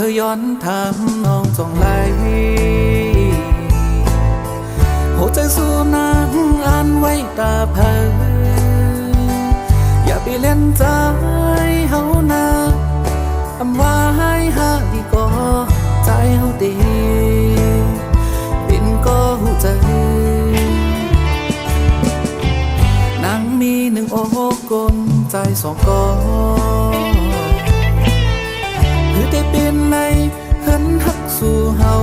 อย้อนถามน้องจองไหลหัวใจสู้นางอ่านไว้ตาเผยอย่าไปเล่นใจเฮานาคำว่าให้หาดีก็ใจเฮาดีบินก็หูใจนางมีหนึ่งโอ้กลใจสองกอคือได้เป็นในเห็นฮักสู่เฮา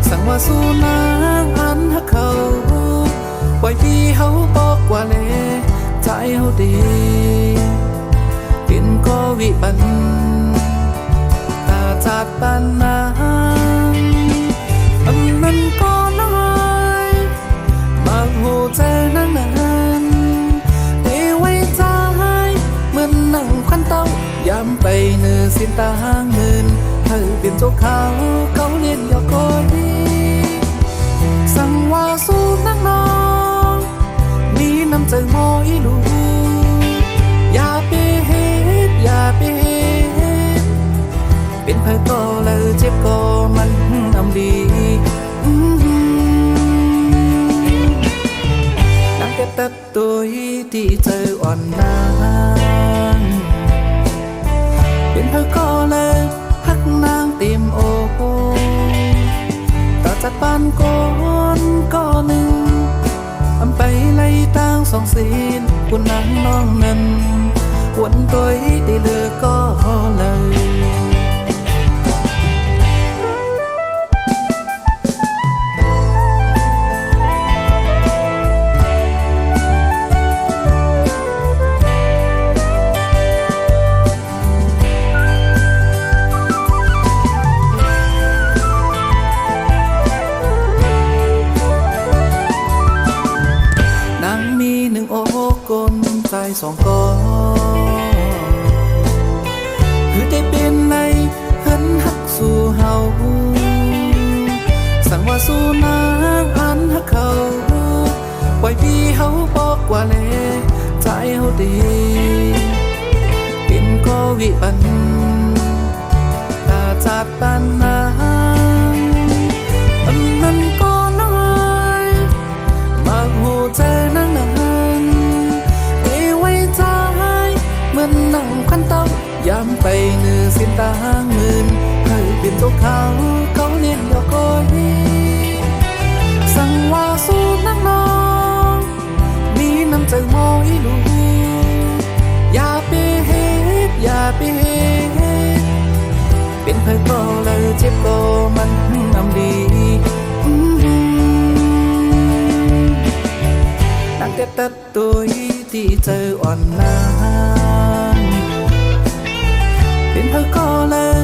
สั่งว่าสู้นางอันฮักเขาปล่อยพี่เฮาบอกว่าเลใจเฮาดีเป็นก็วิบันตาจัดปานนางอันนั้นก็น้อยมาหูใจนางนั้นเอไว้ใจเหมือนนั่งควันเต้ายามไปเนื้อสินตาห้างเงินเธอเป็นเจ้าเขาเล่นหยอกคอยสั่งว่าสู้นักน้องมีน้ำใจมอยลูอย่าไปเฮ็ดอย่าไปเฮ็ดเป็นเพื่อก็แล้วเจ็บก็มันอำดีนั่งแค่แป๊บตัวที่เจออ่อนนางเป็นเพื่อก็แล้วฮักนางเต็มอกต่อจากบ้านก่อนก็หนึ่งอำไปไล่ตั้งสองศีลคุณนางน้องนั้นวันตัวได้เลือกก็เลยใจสองกอคือได้เป็นในเห็นฮักสู่เฮาสั่งว่าสู้นางอันฮักเขาปล่อยพี่เฮาบอกว่าเลใจเฮาดีเป็นก็วิบันตาจัดปานนางอันนั้นก็น้อยมาหูใจนางนั้นเหมือนนั่งควันเต้ายามไปเนื้อสินตาห้างเงินให้เป็นเจ้าเขาเล่นหยอกคอยสั่งว่าสู้นักน้องมีน้ำใจมอยลูอย่าไปเฮ็ดอย่าไปเฮ็ดเป็นเพื่อก็แล้วเจ็บก็มันอำดีนั่งแต่แป๊บตัวที่เจออ่อนนางเป็นเพื่อก็เลย